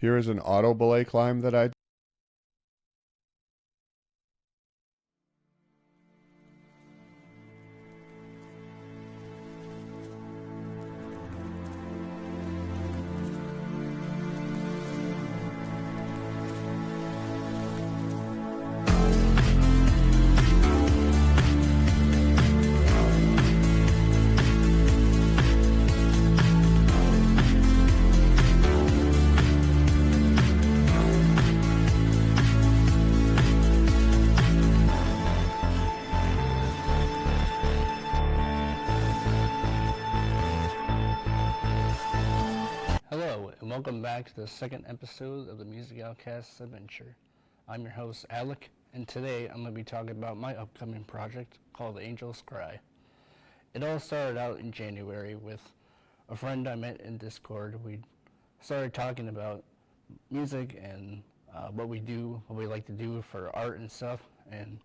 Here is an auto belay climb that I Hello, and welcome back to the second episode of the Music Outcast's Adventure. I'm your host, Alec, and today I'm going to be talking about my upcoming project called Angels Cry. It all started out in January with a friend I met in Discord. We started talking about music and what we do, what we like to do for art and stuff, and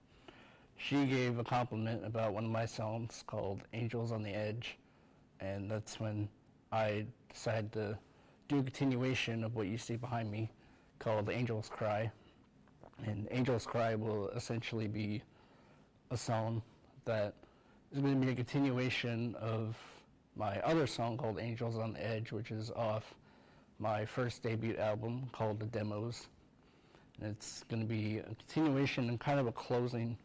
she gave a compliment about one of my songs called Angels on the Edge, and that's when I decided to do a continuation of what you see behind me called Angels Cry. And Angels Cry will essentially be a song that is going to be a continuation of my other song called Angels on the Edge, which is off my first debut album called The Demos. And it's going to be a continuation and kind of a closing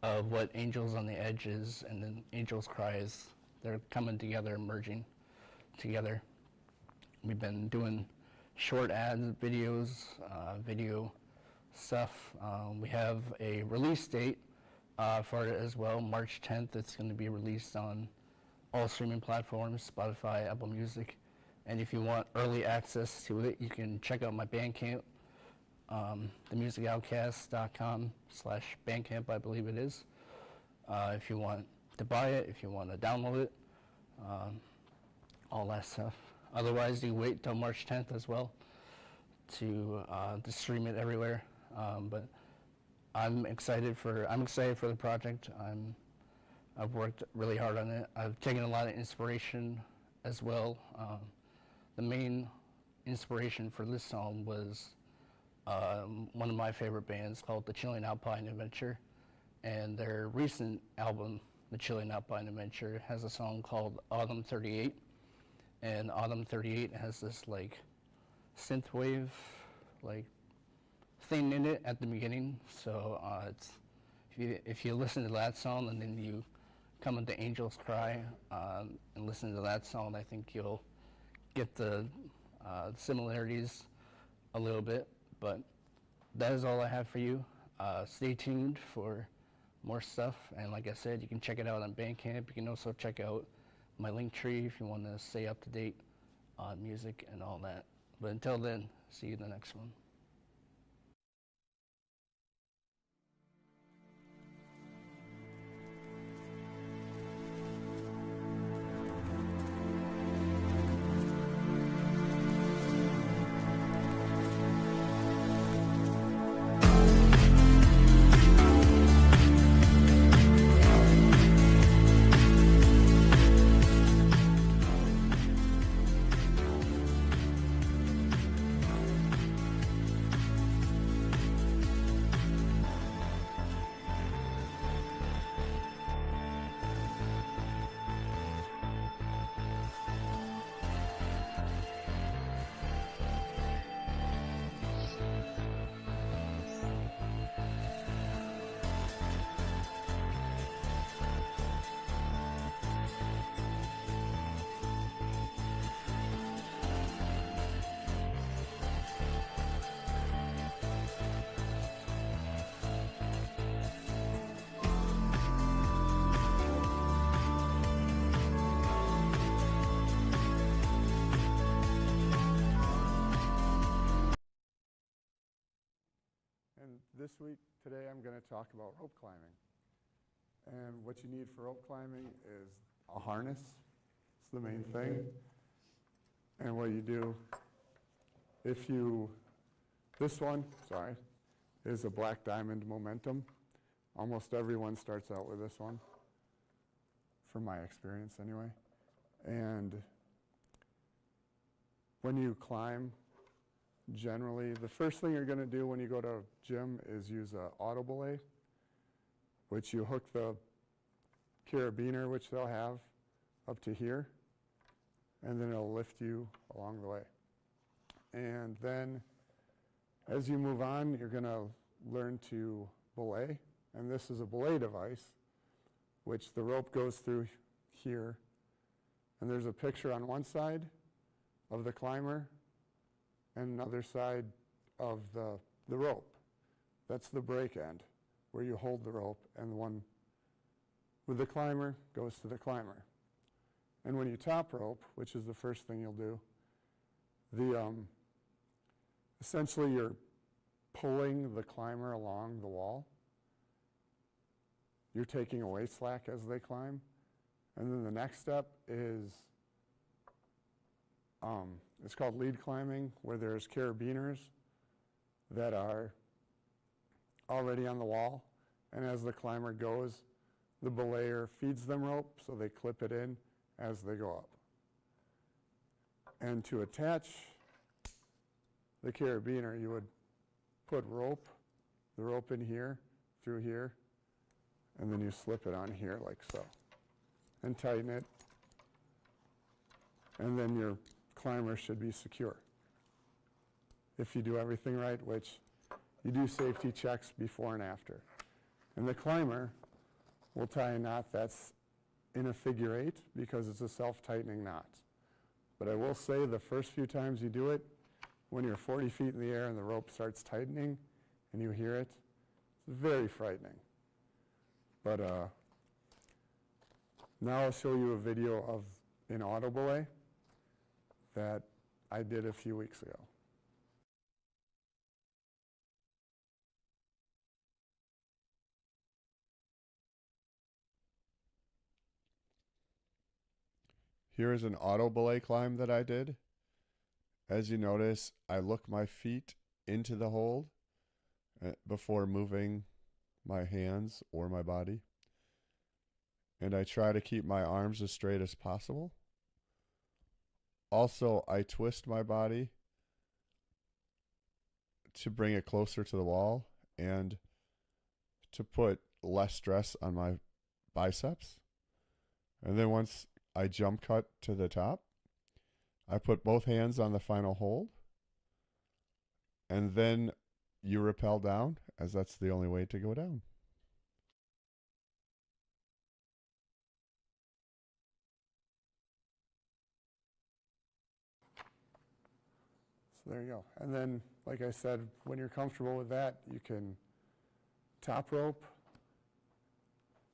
of what Angels on the Edge is, and then Angels Cry is. They're coming together, merging together. We've been doing short ads, videos, video stuff. We have a release date for it as well, March 10th. It's going to be released on all streaming platforms, Spotify, Apple Music. And if you want early access to it, you can check out my Bandcamp, themusicoutcast.com/Bandcamp, I believe it is. If you want to buy it, if you want to download it, all that stuff. Otherwise, you wait till March 10th as well to stream it everywhere. But I'm excited for the project. I've worked really hard on it. I've taken a lot of inspiration as well. The main inspiration for this song was one of my favorite bands called the Chilean Alpine Adventure, and their recent album, the Chilean Alpine Adventure, has a song called Autumn 38. And Autumn 38 has this like synthwave like thing in it at the beginning. So it's if you listen to that song and then you come into Angels Cry and listen to that song, I think you'll get the similarities a little bit. But that is all I have for you. Stay tuned for more stuff. And like I said, you can check it out on Bandcamp. You can also check out my link tree if you want to stay up to date on music and all that. But until then, see you in the next one. And this week, today, I'm going to talk about rope climbing. And what you need for rope climbing is a harness. It's the main thing. And what you do, this one, is a Black Diamond Momentum. Almost everyone starts out with this one, from my experience anyway. And when you climb generally, the first thing you're going to do when you go to a gym is use a auto belay, which you hook the carabiner, which they'll have, up to here, and then it'll lift you along the way. And then as you move on, you're going to learn to belay, and this is a belay device, which the rope goes through here, and there's a picture on one side of the climber and another side of the rope. That's the break end, where you hold the rope, and the one with the climber goes to the climber. And when you top rope, which is the first thing you'll do, essentially you're pulling the climber along the wall. You're taking away slack as they climb. And then the next step is, it's called lead climbing, where there's carabiners that are already on the wall. And as the climber goes, the belayer feeds them rope, so they clip it in as they go up. And to attach the carabiner, you would put the rope in here, through here, and then you slip it on here like so, and tighten it, and then your climber should be secure. If you do everything right, which you do safety checks before and after. And the climber will tie a knot that's in a figure 8 because it's a self-tightening knot. But I will say the first few times you do it, when you're 40 feet in the air and the rope starts tightening and you hear it, it's very frightening. But now I'll show you a video of an auto belay that I did a few weeks ago. Here is an auto belay climb that I did. As you notice, I look my feet into the hold before moving my hands or my body. And I try to keep my arms as straight as possible. Also, I twist my body to bring it closer to the wall and to put less stress on my biceps. And then once I jump cut to the top, I put both hands on the final hold, and then you rappel down, as that's the only way to go down. So there you go. And then, like I said, when you're comfortable with that, you can top rope,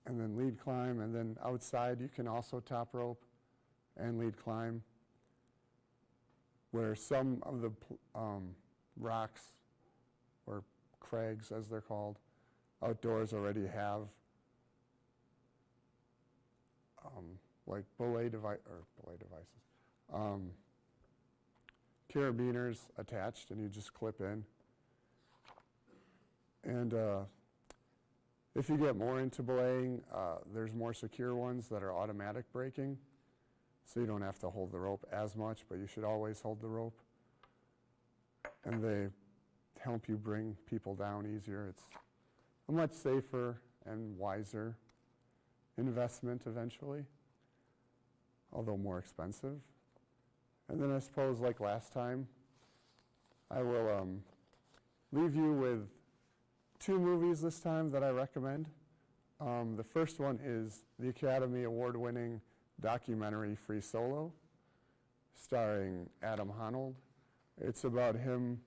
and then lead climb, and then outside you can also top rope and lead climb, where some of the rocks, or crags as they're called, outdoors already have like belay devices, carabiners attached, and you just clip in. And if you get more into belaying, there's more secure ones that are automatic braking, so you don't have to hold the rope as much, but you should always hold the rope. And they help you bring people down easier. It's a much safer and wiser investment eventually, although more expensive. And then I suppose, like last time, I will leave you with 2 movies this time that I recommend. The first one is the Academy Award-winning documentary Free Solo, starring Adam Honnold. It's about him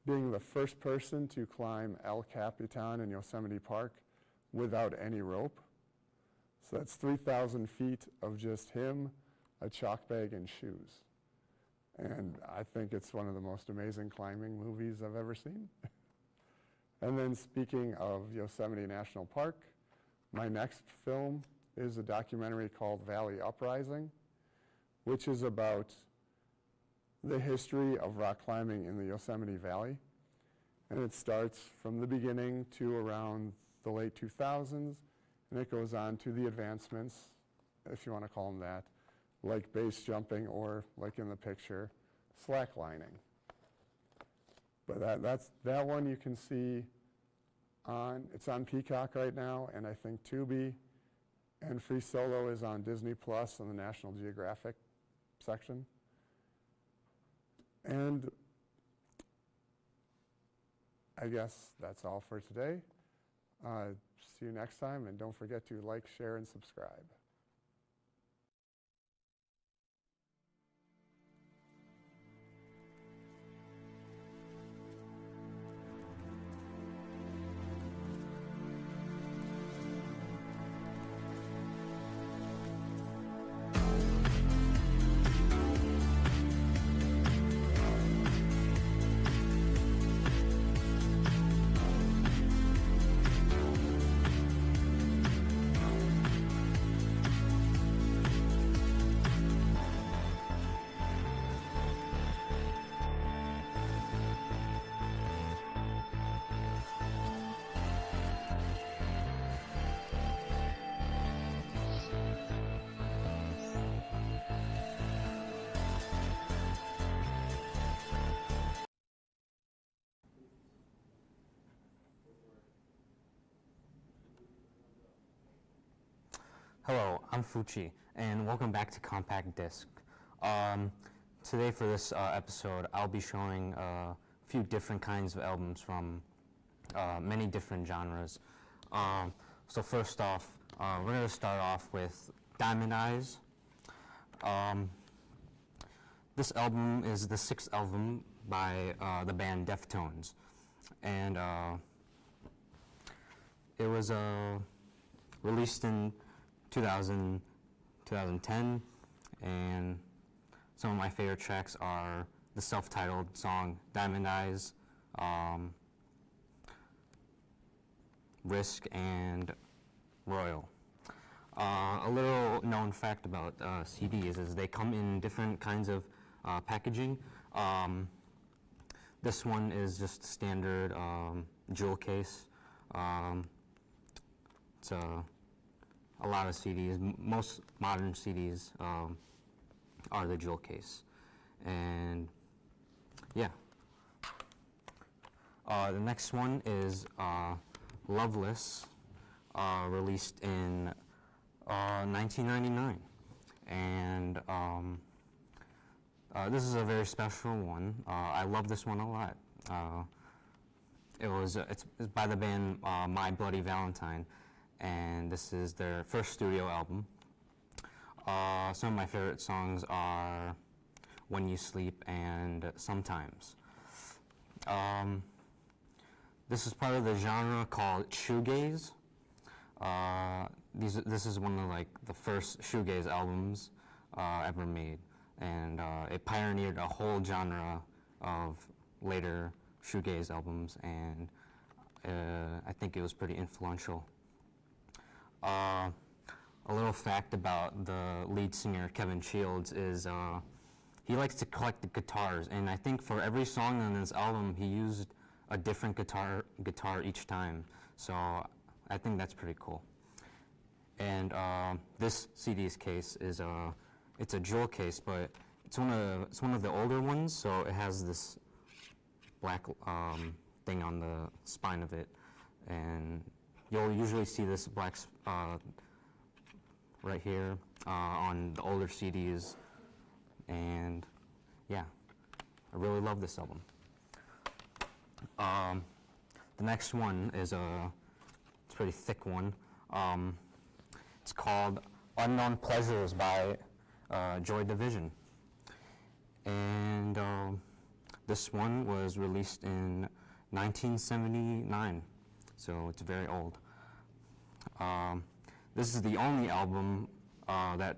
being the first person to climb El Capitan in Yosemite Park without any rope. So that's 3,000 feet of just him, a chalk bag, and shoes. And I think it's one of the most amazing climbing movies I've ever seen. And then speaking of Yosemite National Park, my next film is a documentary called Valley Uprising, which is about the history of rock climbing in the Yosemite Valley. And it starts from the beginning to around the late 2000s, and it goes on to the advancements, if you want to call them that, like base jumping or, like in the picture, slacklining. But that one you can see it's on Peacock right now, and I think Tubi, and Free Solo is on Disney Plus in the National Geographic section. And I guess that's all for today. See you next time, and don't forget to like, share, and subscribe. Hello, I'm Fuchi, and welcome back to Compact Disc. Today for this episode, I'll be showing a few different kinds of albums from many different genres. So first off, we're going to start off with Diamond Eyes. This album is the 6th album by the band Deftones, and it was released in 2010, and some of my favorite tracks are the self-titled song Diamond Eyes, Risk, and Royal. A little known fact about CDs is they come in different kinds of packaging. This one is just standard jewel case. It's a lot of CDs, most modern CDs are the jewel case. And yeah. The next one is Loveless, released in 1999. And this is a very special one. I love this one a lot. It's by the band My Bloody Valentine, and this is their first studio album. Some of my favorite songs are When You Sleep and Sometimes. This is part of the genre called shoegaze. This is one of the first shoegaze albums ever made, and it pioneered a whole genre of later shoegaze albums, and I think it was pretty influential. A little fact about the lead singer, Kevin Shields, is he likes to collect the guitars, and I think for every song on this album, he used a different guitar each time. So I think that's pretty cool. And this CD's case is it's a jewel case, but it's one of the older ones, so it has this black thing on the spine of it, and you'll usually see this black right here on the older CDs, and yeah, I really love this album. The next one is it's a pretty thick one. It's called Unknown Pleasures by Joy Division, and this one was released in 1979, so it's very old. This is the only album that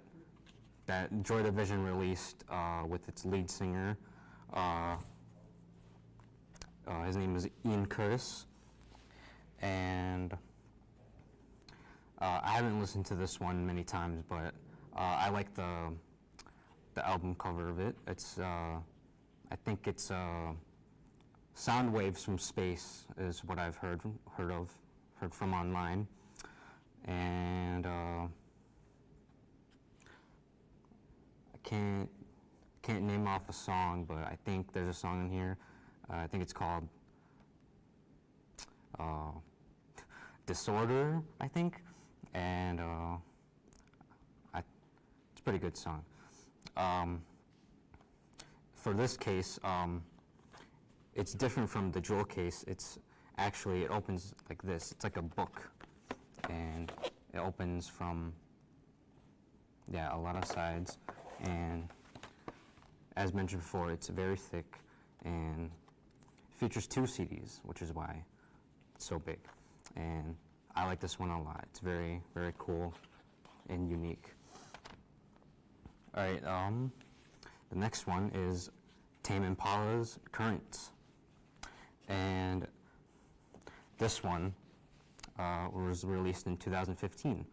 Joy Division released with its lead singer. His name is Ian Curtis, and I haven't listened to this one many times, but I like the album cover of it. It's I think it's Sound Waves from Space is what I've heard from online, and I can't name off a song, but I think there's a song in here. I think it's called Disorder, I think, and it's a pretty good song. For this case, it's different from the jewel case. It's actually, it opens like this. It's like a book, and it opens from, yeah, a lot of sides, and as mentioned before, it's very thick, and features 2 CDs, which is why it's so big. And I like this one a lot. It's very, very cool and unique. All right, the next one is Tame Impala's Currents. And this one was released in 2015.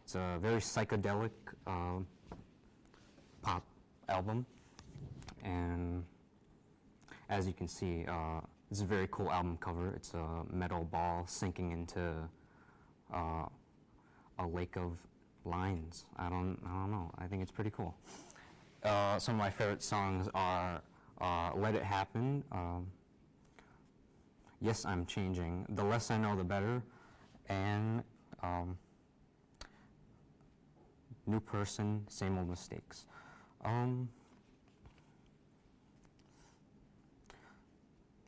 It's a very psychedelic pop album, and as you can see, it's a very cool album cover. It's a metal ball sinking into a lake of lines. I don't know. I think it's pretty cool. Some of my favorite songs are Let It Happen, Yes, I'm Changing, The Less I Know, The Better, and New Person, Same Old Mistakes.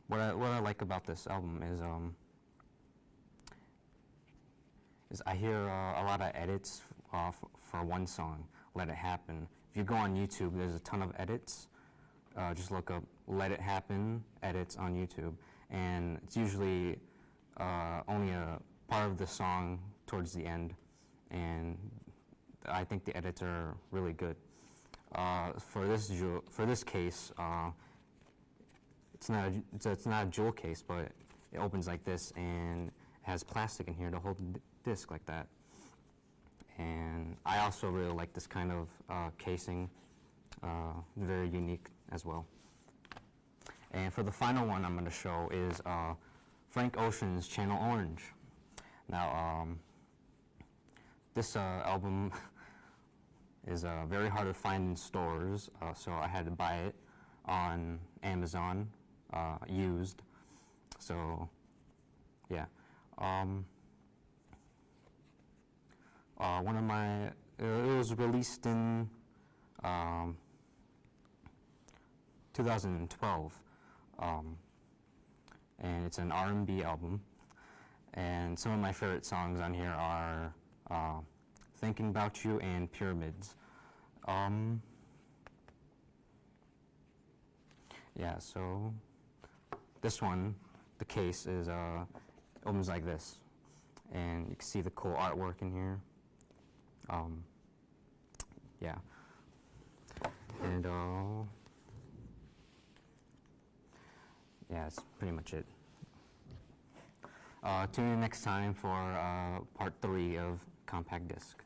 What I like about this album is I hear a lot of edits for one song, Let It Happen. If you go on YouTube, there's a ton of edits. Just look up Let It Happen edits on YouTube, and it's usually only a part of the song towards the end, and I think the edits are really good. For this case, it's not a jewel case, but it opens like this and has plastic in here to hold the disc like that. And I also really like this kind of casing, very unique as well. And for the final one I'm going to show is Frank Ocean's Channel Orange. Now, this album is very hard to find in stores, so I had to buy it on Amazon, used. So, yeah. It was released in 2012, and it's an R&B album. And some of my favorite songs on here are Thinking About You and Pyramids. Yeah, so this one, the case is opens like this, and you can see the cool artwork in here. Yeah, and yeah, that's pretty much it. Tune in next time for part 3 of Compact Disc.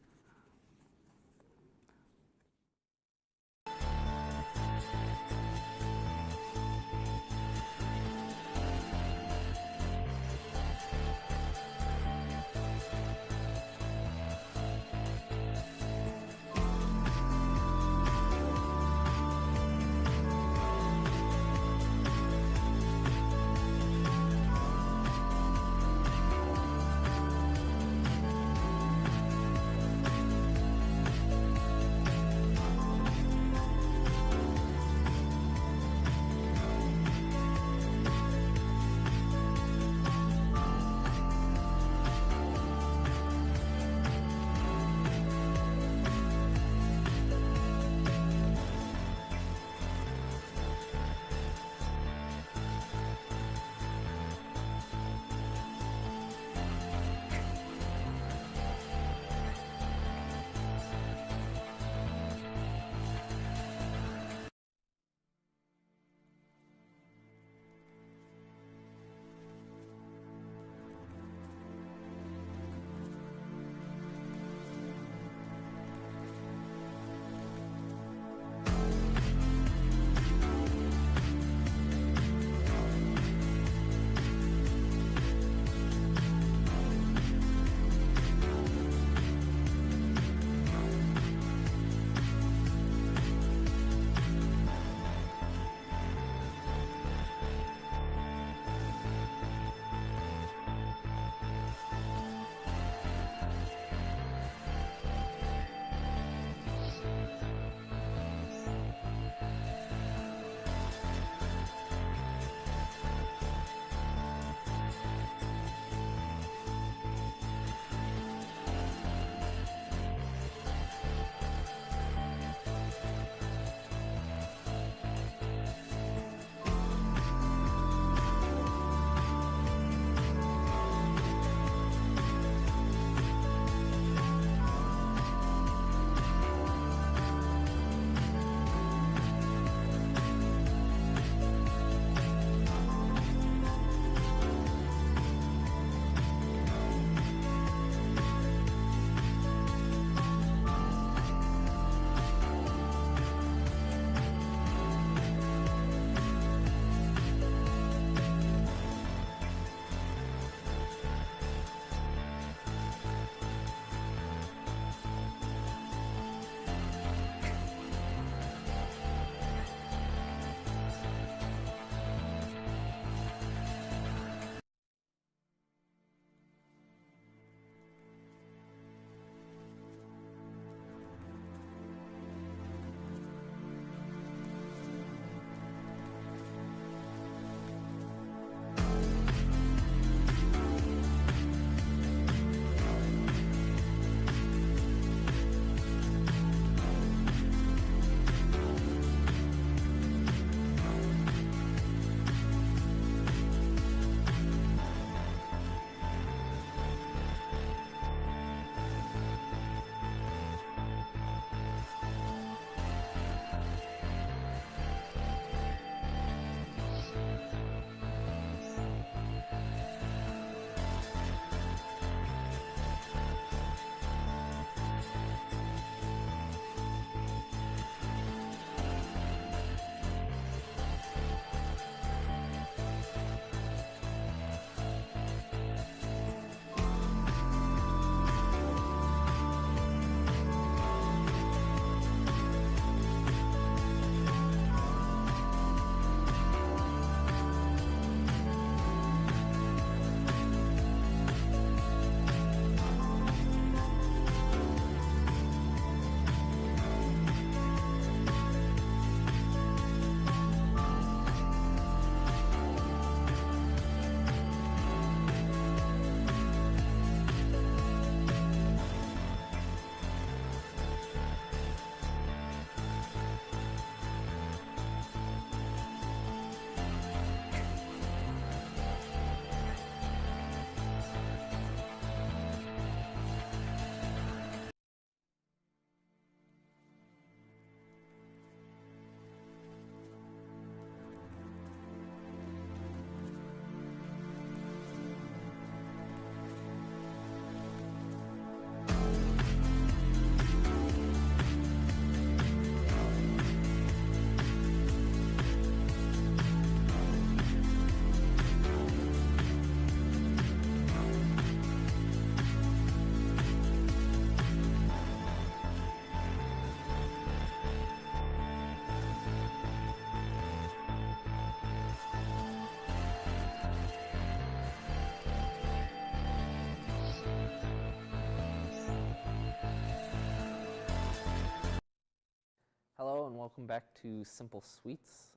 welcome back to Simple Sweets.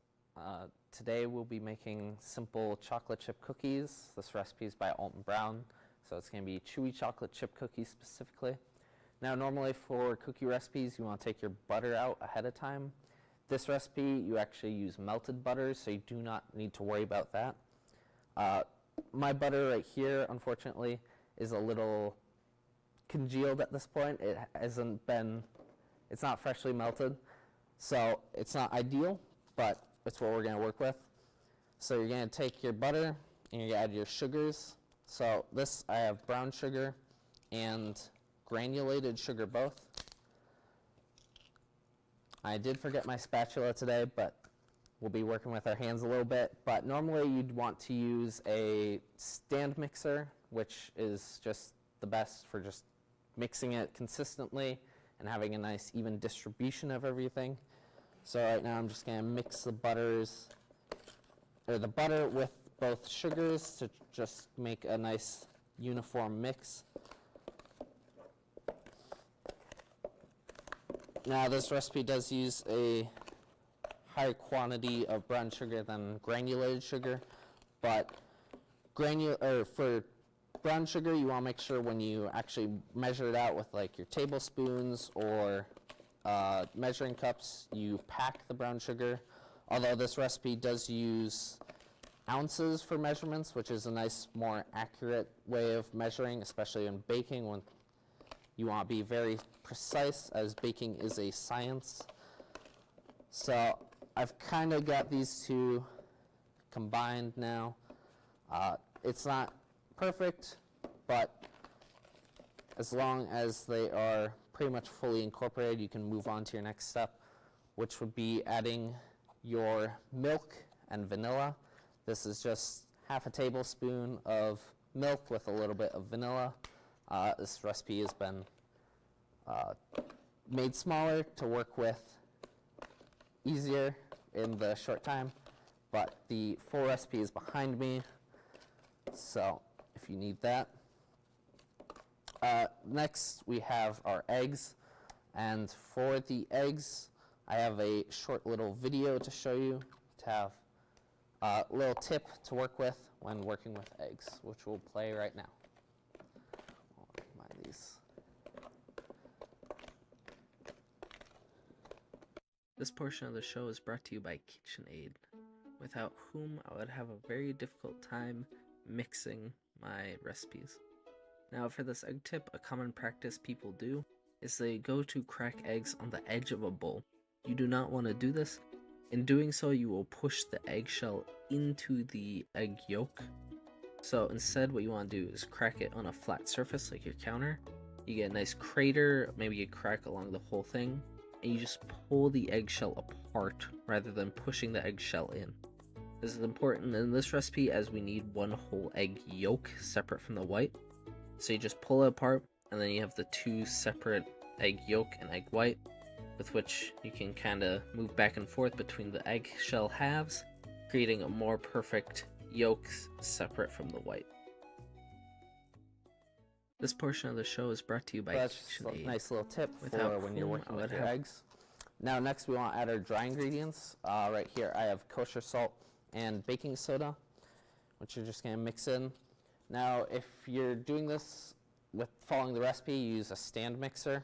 Today we'll be making simple chocolate chip cookies. This recipe is by Alton Brown, so it's going to be chewy chocolate chip cookies specifically. Now normally for cookie recipes you want to take your butter out ahead of time. This recipe you actually use melted butter, so you do not need to worry about that. My butter right here unfortunately is a little congealed at this point. It's not freshly melted, so it's not ideal, but it's what we're going to work with. So you're going to take your butter and you're going to add your sugars. So this, I have brown sugar and granulated sugar both. I did forget my spatula today, but we'll be working with our hands a little bit. But normally you'd want to use a stand mixer, which is just the best for just mixing it consistently and having a nice even distribution of everything. So right now I'm just going to mix the butter with both sugars to just make a nice uniform mix. Now this recipe does use a higher quantity of brown sugar than granulated sugar, but for brown sugar you want to make sure when you actually measure it out with like your tablespoons or measuring cups, you pack the brown sugar. Although this recipe does use ounces for measurements, which is a nice, more accurate way of measuring, especially in baking when you want to be very precise, as baking is a science. So I've kind of got these two combined now. It's not perfect, but as long as they are pretty much fully incorporated, you can move on to your next step, which would be adding your milk and vanilla. This is just half a tablespoon of milk with a little bit of vanilla. This recipe has been made smaller to work with easier in the short time, but the full recipe is behind me, so if you need that. Next we have our eggs, and for the eggs I have a short little video to show you to have a little tip to work with when working with eggs, which we'll play right now. I'll combine these. This portion of the show is brought to you by KitchenAid, without whom I would have a very difficult time mixing my recipes. Now for this egg tip, a common practice people do is they go to crack eggs on the edge of a bowl. You do not want to do this. In doing so, you will push the eggshell into the egg yolk. So instead what you want to do is crack it on a flat surface like your counter. You get a nice crater, maybe you crack along the whole thing, and you just pull the eggshell apart rather than pushing the eggshell in. This is important in this recipe as we need one whole egg yolk separate from the white. So you just pull it apart, and then you have the two separate egg yolk and egg white, with which you can kind of move back and forth between the eggshell halves, creating a more perfect yolk separate from the white. This portion of the show is brought to you by That's KitchenAid. a nice little tip Without for when you're whom working I would with your have- eggs. Now next we want to add our dry ingredients. Right here I have kosher salt and baking soda, which you're just going to mix in. Now if you're doing this with following the recipe, you use a stand mixer.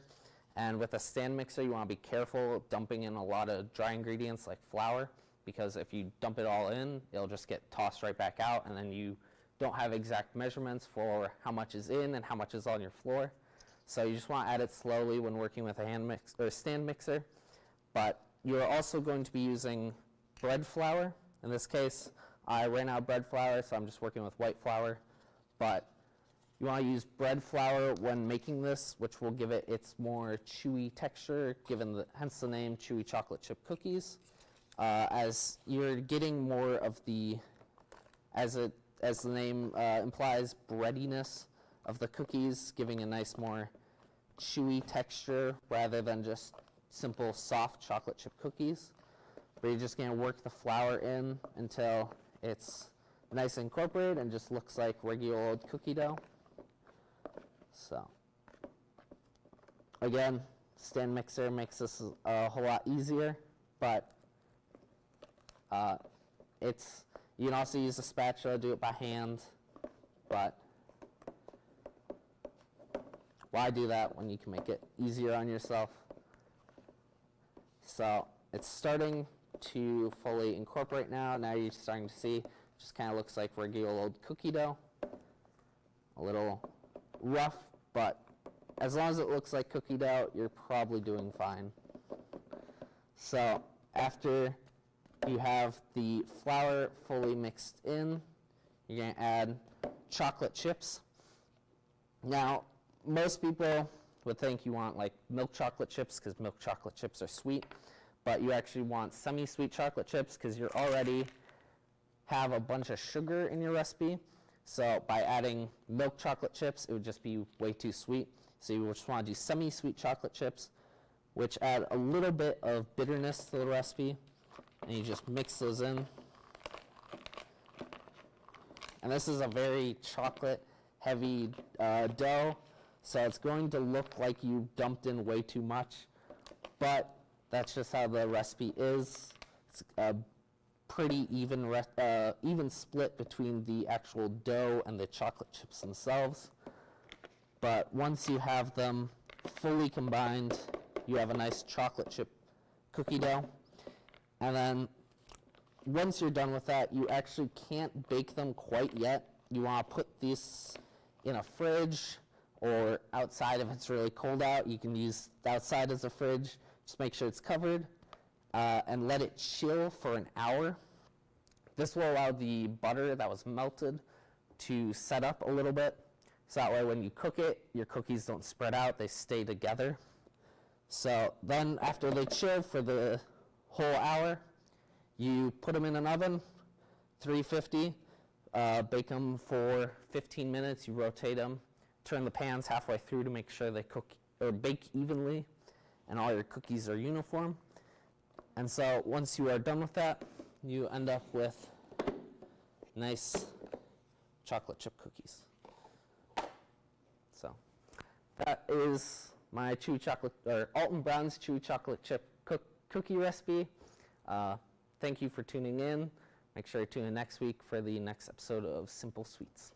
And with a stand mixer you want to be careful dumping in a lot of dry ingredients like flour, because if you dump it all in, it'll just get tossed right back out, and then you don't have exact measurements for how much is in and how much is on your floor. So you just want to add it slowly when working with a hand mix or a stand mixer. But you're also going to be using bread flour. In this case, I ran out of bread flour, so I'm just working with white flour. But you want to use bread flour when making this, which will give it its more chewy texture, hence the name chewy chocolate chip cookies. As you're getting more of the, as the name implies, breadiness of the cookies, giving a nice more chewy texture rather than just simple soft chocolate chip cookies. But you're just going to work the flour in until it's nice and incorporated and just looks like regular old cookie dough. So again, stand mixer makes this a whole lot easier but you can also use a spatula, do it by hand, but why do that when you can make it easier on yourself? So it's starting to fully incorporate now. Now you're starting to see, just kind of looks like regular old cookie dough. A little rough, but as long as it looks like cookie dough, you're probably doing fine. So after you have the flour fully mixed in, you're going to add chocolate chips. Now, most people would think you want like milk chocolate chips because milk chocolate chips are sweet, but you actually want semi-sweet chocolate chips because you already have a bunch of sugar in your recipe. So by adding milk chocolate chips, it would just be way too sweet. So you just want to do semi-sweet chocolate chips, which add a little bit of bitterness to the recipe. And you just mix those in. And this is a very chocolate heavy dough, so it's going to look like you dumped in way too much, but that's just how the recipe is. It's a pretty even split between the actual dough and the chocolate chips themselves. But once you have them fully combined, you have a nice chocolate chip cookie dough. And then once you're done with that, you actually can't bake them quite yet. You want to put these in a fridge or outside if it's really cold out. You can use the outside as a fridge. Just make sure it's covered and let it chill for an hour. This will allow the butter that was melted to set up a little bit. So that way when you cook it, your cookies don't spread out, they stay together. So then after they chill for the whole hour, you put them in an oven, 350, bake them for 15 minutes, you rotate them, turn the pans halfway through to make sure they cook or bake evenly and all your cookies are uniform. And so once you are done with that, you end up with nice chocolate chip cookies. So that is my chewy chocolate, or Alton Brown's chewy chocolate chip cookie recipe. Thank you for tuning in. Make sure you tune in next week for the next episode of Simple Sweets.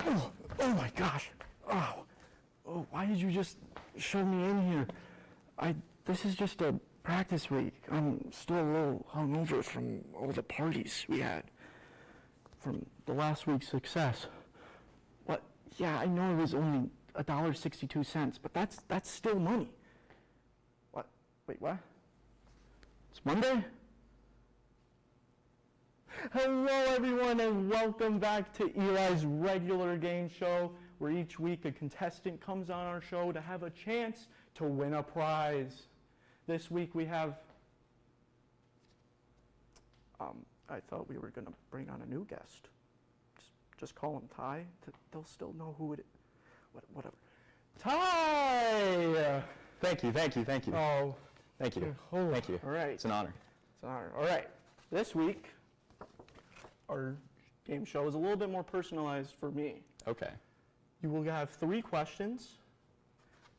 Oh my gosh. Oh, why did you just shove me in here? This is just a practice week. I'm still a little hungover from all the parties we had from the last week's success. What? Yeah, I know it was only $1.62, but that's still money. What? Wait, what? It's Monday? Hello, everyone, and welcome back to Eli's regular game show, where each week a contestant comes on our show to have a chance to win a prize. This week we have, I thought we were going to bring on a new guest. Just call him Ty. They'll still know who it is. Whatever. Ty! Thank you. Oh. Thank you. Oh, Thank you. All right. It's an honor. It's an honor. All right. This week, our game show is a little bit more personalized for me. Okay. You will have 3 questions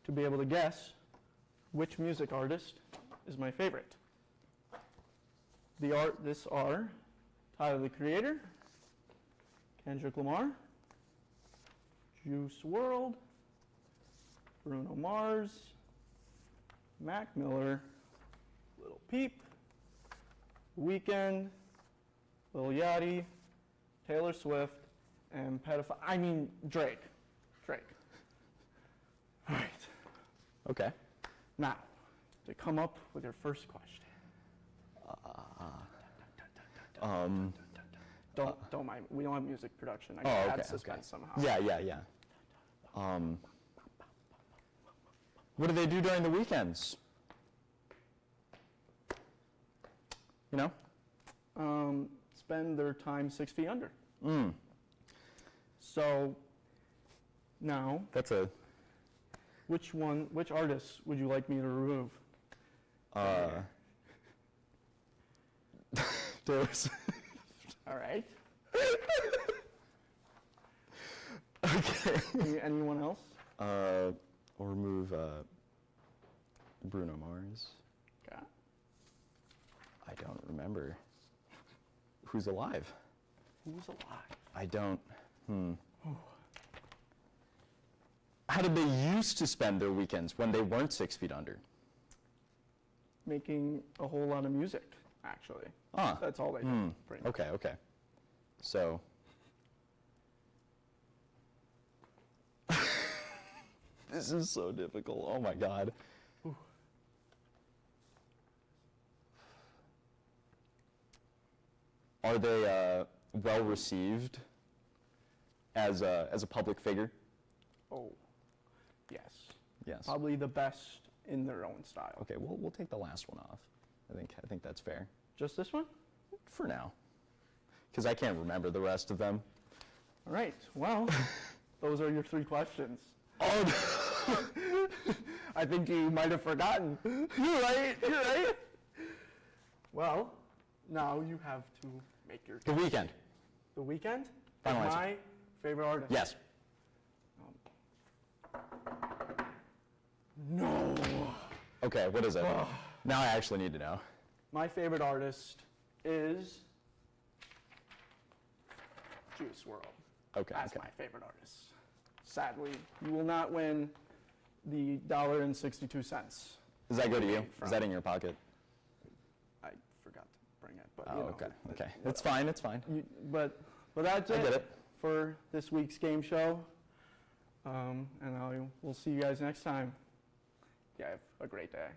to be able to guess which music artist is my favorite. This are Tyler, the Creator, Kendrick Lamar, Juice WRLD, Bruno Mars, Mac Miller, Lil Peep, Weeknd, Lil Yachty, Taylor Swift, and Drake. All right. Okay. Now, to come up with your first question. Don't mind. We don't have music production. I gotta add suspense somehow. Yeah. What do they do during the weekends? You know? Spend their time 6 feet under. So now, That's a. which artist would you like me to remove? Taylor Swift. All right. Okay. Anyone else? Or remove Bruno Mars. Okay. I don't remember. Who's alive? Who's alive? I don't. How did they used to spend their weekends when they weren't 6 feet under? Making a whole lot of music, actually. That's all they do. pretty much. Okay. So. This is so difficult. Oh my God. Ooh. Are they well received as a public figure? Oh, yes. Yes. Probably the best in their own style. Okay, we'll take the last one off. I think that's fair Just this one? for now, because I can't remember the rest of them. All right. Well, those are your 3 questions. Oh, I think you might have forgotten. You're right. Well, now you have to make your The Weeknd. The Weeknd is Final answer. my favorite artist. Yes. No. Okay, what is it? Now I actually need to know. My favorite artist is Juice WRLD. Okay. That's okay. my favorite artist. Sadly, you will not win the $1.62. Does that go to you? From- Is that in your pocket? I forgot to bring it, but Oh, you know. okay. It's fine. But that's I it, get it. for this week's game show. We'll see you guys next time. Yeah, have a great day.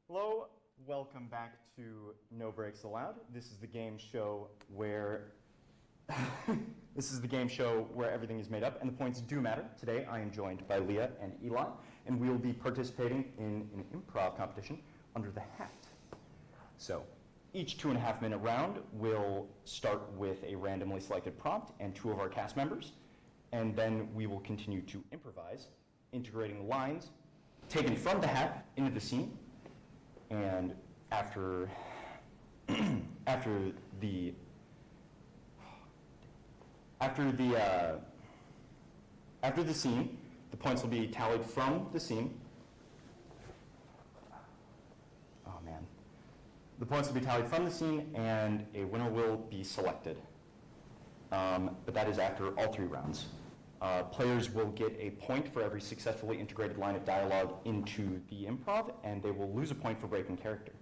Hello, welcome back to No Breaks Allowed. This is the game show where everything is made up and the points do matter. Today I am joined by Leah and Eli, and we will be participating in an improv competition under the hat. So, each 2.5-minute round will start with a randomly selected prompt and 2 of our cast members, and then we will continue to improvise, integrating lines taken from the hat into the scene. And after the scene, the points will be tallied from the scene. Oh man. The points will be tallied from the scene and a winner will be selected. But that is after all 3 rounds. Players will get a point for every successfully integrated line of dialogue into the improv, and they will lose a point for breaking character.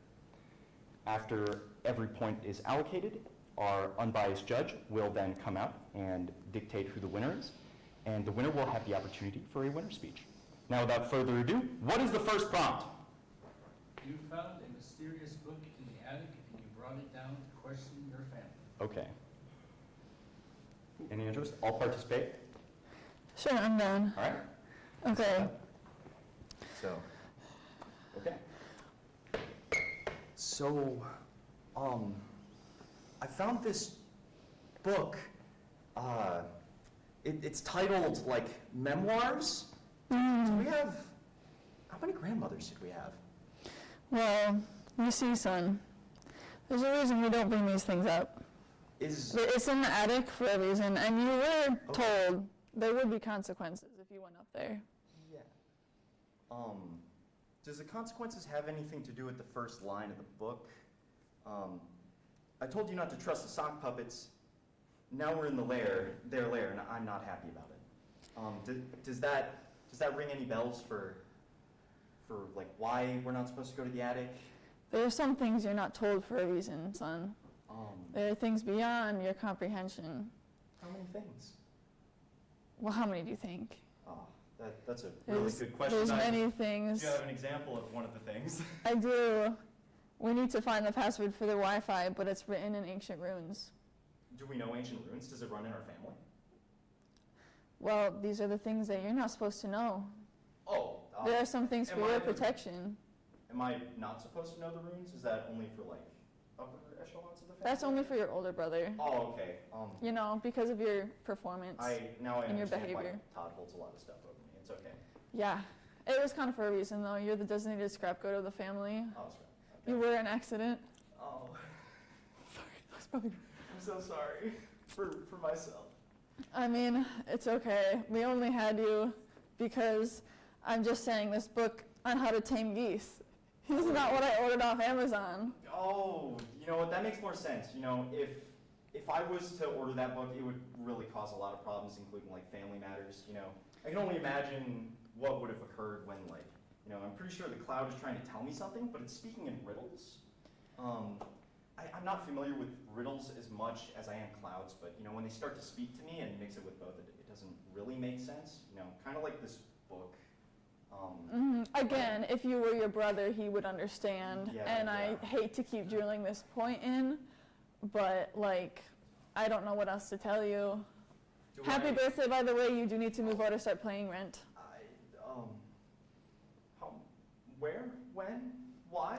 After every point is allocated, our unbiased judge will then come out and dictate who the winner is, and the winner will have the opportunity for a winner's speech. Now, without further ado, what is the first prompt? You found a mysterious book in the attic and you brought it down to question your family. Okay. Any interest? I'll participate. Sure, I'm down. All right. Okay. So, okay. So, I found this book. It's titled, like, Memoirs. Do we have, how many grandmothers did we have? Well, you see, son, there's a reason we don't bring these things up. It's in the attic for a reason, and you were told there would be consequences if you went up there. Yeah. Does the consequences have anything to do with the first line of the book? I told you not to trust the sock puppets. Now we're in their lair, and I'm not happy about it. Does that ring any bells for like why we're not supposed to go to the attic? There are some things you're not told for a reason, son. There are things beyond your comprehension. How many things? Well, how many do you think? Oh, that's a really good question. There's many things. Do you have an example of one of the things? I do. We need to find the password for the Wi-Fi, but it's written in ancient runes. Do we know ancient runes? Does it run in our family? Well, these are the things that you're not supposed to know. Oh. There are some things for your protection. Am I not supposed to know the runes? Is that only for, like, upper echelons of the family? That's only for your older brother. Oh, okay. You know, because of your performance I and your understand behavior. why Todd holds a lot of stuff over me. It's okay. Yeah. It was kind of for a reason, though. You're the designated scapegoat of the family. Oh, that's right. Okay. You were an accident. Oh. Sorry, that was probably... I'm so sorry for myself. I mean, it's okay. We only had you because I'm just saying this book on how to tame geese. This is not what I ordered off Amazon. Oh, you know what? That makes more sense. You know, if I was to order that book, it would really cause a lot of problems, including like family matters. You know, I can only imagine what would have occurred when, like, you know, I'm pretty sure the cloud is trying to tell me something, but it's speaking in riddles. I'm not familiar with riddles as much as I am clouds, but you know, when they start to speak to me and mix it with both, it doesn't really make sense. You know, kind of like this book. Again, if you were your brother, he would understand. Yeah, and yeah. I hate to keep drilling this point in, but like, I don't know what else to tell you. Happy birthday, by the way. You do need to move out or start paying rent. How, where, when, why?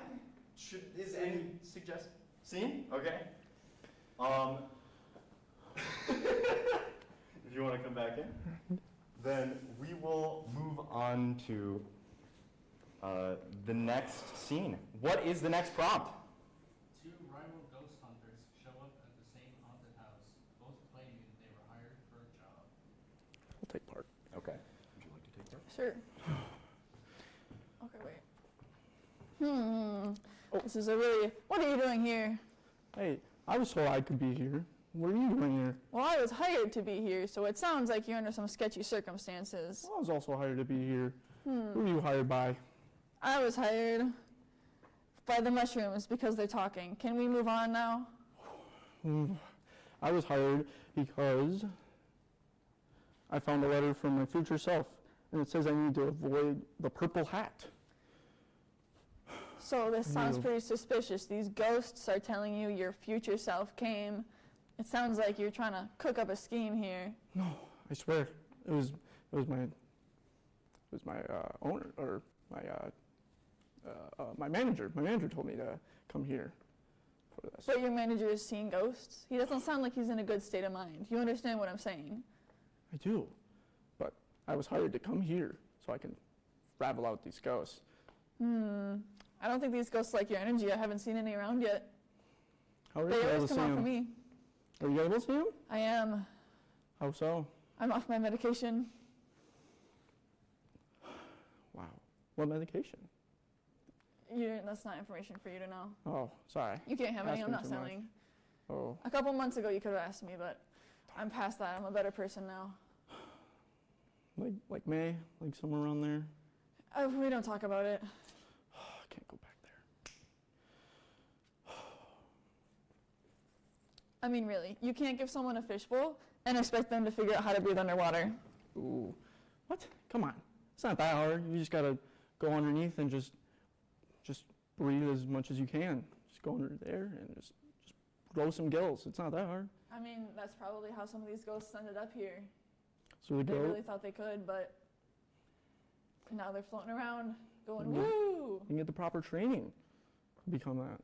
Is any suggest? Scene? Okay. If you want to come back in, then we will move on to the next scene. What is the next prompt? 2 rival ghost hunters show up at the same haunted house, both claiming they were hired for a job. I'll take part. Okay. Would you like to take part? Sure. Okay, wait. This is a really... What are you doing here? Hey, I was told I could be here. What are you doing here? Well, I was hired to be here, so it sounds like you're under some sketchy circumstances. Well, I was also hired to be here. Who were you hired by? I was hired by the mushrooms because they're talking. Can we move on now? I was hired because I found a letter from my future self, and it says I need to avoid the purple hat. So this sounds Real. pretty suspicious. These ghosts are telling you your future self came. It sounds like you're trying to cook up a scheme here. No, I swear. It was my owner, or my manager. My manager told me to come here for this. But your manager is seeing ghosts? He doesn't sound like he's in a good state of mind. You understand what I'm saying? I do, but I was hired to come here so I can ravel out these ghosts. I don't think these ghosts like your energy. I haven't seen any around yet. How are They you able always to come see out for them? me. Are you able to see them? I am. How so? I'm off my medication. Wow. What medication? That's not information for you to know. Oh, sorry. You can't have any. I'm Asking not too much. selling. Oh, A couple months ago, you could have asked me, but I'm past that. I'm a better person now. like May, like somewhere around there. We don't talk about it. I can't go back there. I mean, really, you can't give someone a fishbowl and expect them to figure out how to breathe underwater. Ooh, what? Come on, it's not that hard. You just gotta go underneath and just breathe as much as you can. Just go under there and just grow some gills. It's not that hard. I mean, that's probably how some of these ghosts ended up here. So the They goat, really thought they could, but now they're floating around going, Yeah. woo! you can get the proper training to become that.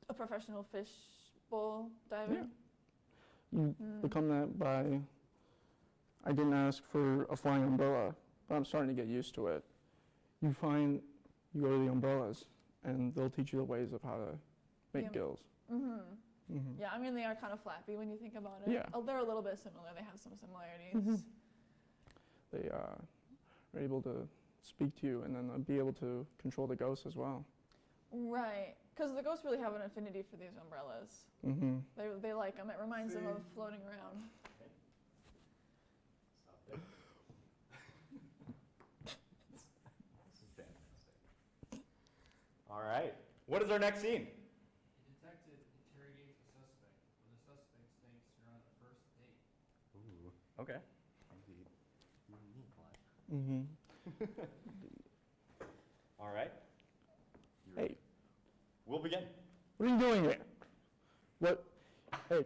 A professional fishbowl diver. Yeah. You become that by, I didn't ask for a flying umbrella, but I'm starting to get used to it. You go to the umbrellas, and they'll teach you the ways of how to make Yeah. gills. Yeah, I mean, they are kind of flappy when you think about it. Yeah. Oh, they're a little bit similar. They have some similarities. They are able to speak to you and then be able to control the ghosts as well. Right. Because the ghosts really have an affinity for these umbrellas. Mm-hmm. They like them. It reminds them of floating around. All right. What is our next scene? The detective interrogates a suspect, but the suspect thinks you're on a first date. Ooh. Okay. Mm-hmm. All right. Hey, We'll begin. what are you doing here? What? Hey,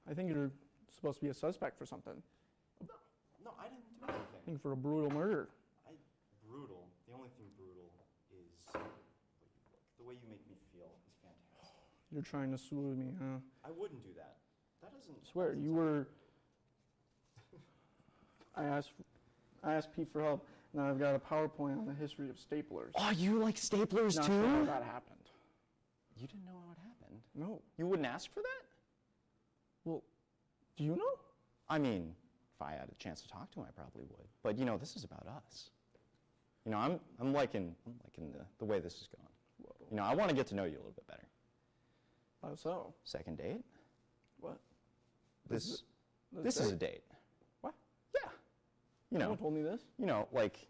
I think you're supposed to be a suspect for something. No, I didn't do anything. I think for a brutal murder. Brutal. The only thing brutal is the way you look. The way you make me feel is fantastic. You're trying to soothe me, huh? I wouldn't do that. That doesn't. I swear, you were. I asked Pete for help. Now I've got a PowerPoint on the history of staplers. Oh, you like staplers Not sure how too? that happened. You didn't know what happened? No. You wouldn't ask for that? Well, do you know? I mean, if I had a chance to talk to him, I probably would. But you know, this is about us. You know, I'm liking the way this is going. Whoa. You know, I want to get to know you a little bit better. How so? Second date? What? This This is a date? date. What? Yeah. You No know, one told me this. like,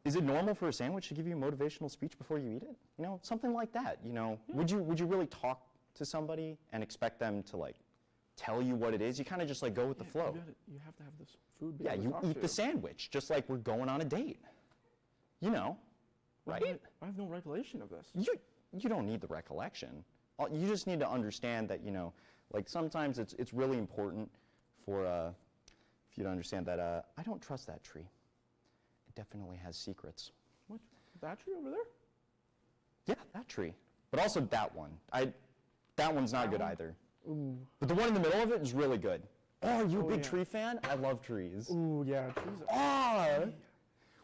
is it normal for a sandwich to give you a motivational speech before you eat it? You know, something like that. You know, would you really talk to somebody and expect them to like tell you what it is? You kind of just like go with the flow. You have to have this food. Yeah, you eat the sandwich just like we're going on a date. You know, right? I have no recollection of this. You don't need the recollection. You just need to understand that, you know, like sometimes it's really important for you to understand that I don't trust that tree. It definitely has secrets. What? That tree over there? Yeah, that tree. But also that one. That one's not good either. Ooh. But the one in the middle of it is really good. Oh, are you a Oh, big yeah. tree fan? I love trees. Ooh, yeah, trees are.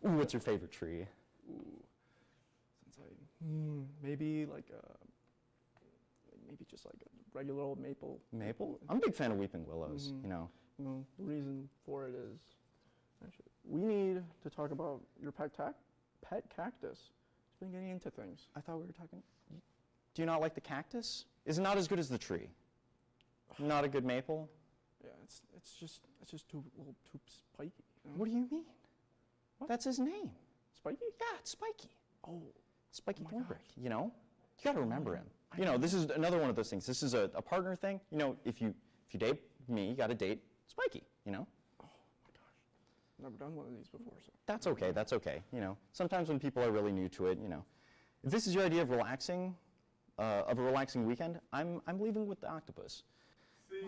Ooh, what's your favorite tree? Since maybe maybe just like a regular old maple. Maple? I'm a big fan of weeping willows, you know. Well, the reason for it is, actually, we need to talk about your pet cactus. It's been getting into things. I thought we were talking. Do you not like the cactus? Is it not as good as the tree? Not a good maple? Yeah, it's just too spiky. You know? What do you mean? What? That's his name. Spiky? Yeah, it's Spiky. Oh, Spiky Oh my Thornbrick, you know? You gotta remember him. You know, this is another one of those things. This is a partner thing. You know, if you date me, you gotta date Spiky, you know? oh my gosh. never done one of these before, so. That's okay, that's okay. You know, sometimes when people are really new to it, you know, if this is your idea of relaxing, of a relaxing weekend, I'm leaving with the octopus. See?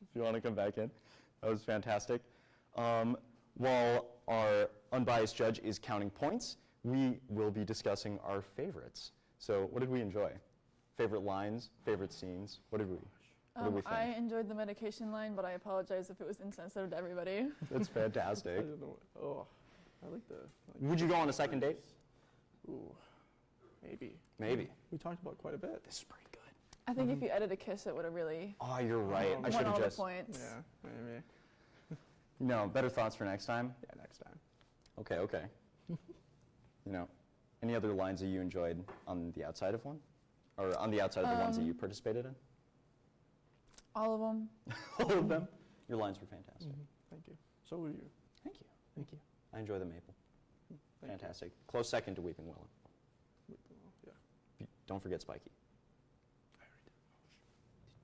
If you want to come back in, that was fantastic. While our unbiased judge is counting points, we will be discussing our favorites. So what did we enjoy? Favorite lines, favorite scenes, what did we think? I enjoyed the medication line, but I apologize if it was insensitive to everybody. That's fantastic. Oh, I like the. Would you go on a second date? Ooh, maybe. Maybe. We talked about quite a bit. This is pretty good. I think if you edited a kiss, it would have really Oh, you're right. I should won all have the just. points. Yeah, maybe. No, better thoughts for next time? Yeah, next time. Okay, okay. You know, any other lines that you enjoyed on the outside of one? Or on the outside of the ones that you participated in? All of them. All of them? Your lines were fantastic. Thank you. So will you. Thank you. Thank you. I enjoy the maple. Fantastic. Close second to Weeping Willow. Yeah. Don't forget Spiky.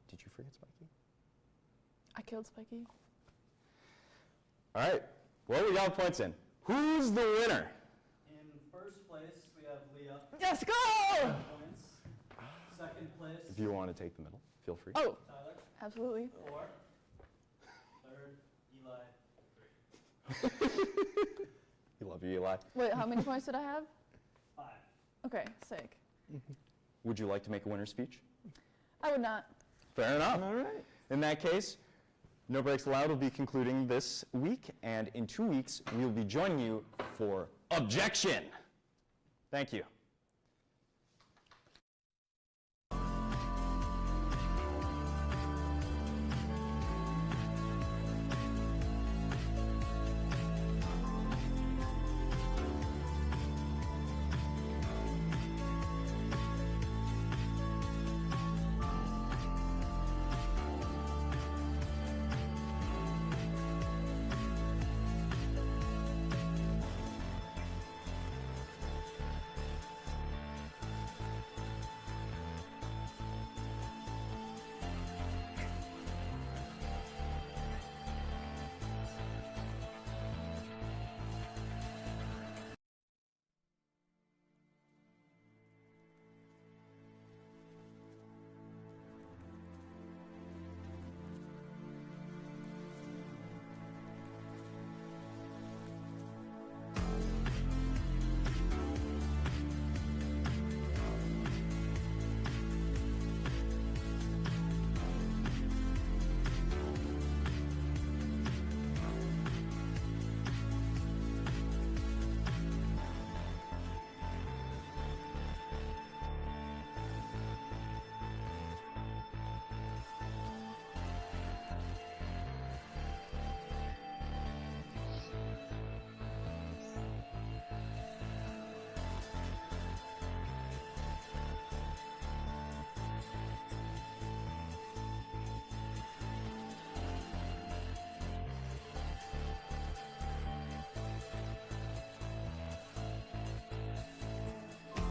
Did you forget Spiky? I killed Spiky. All right. Well, we got points in. Who's the winner? In first place, we have Leah. Yes, go! Points. Second place, If you want to take the middle, feel free. Oh, Tyler. absolutely. 4. Third, Eli. We love you, Eli. Wait, how many points did I have? 5. Okay, sick. Would you like to make a winner's speech? I would not. Fair enough. All right. In that case, No Breaks Allowed will be concluding this week, and in 2 weeks, we will be joining you for Objection. Thank you.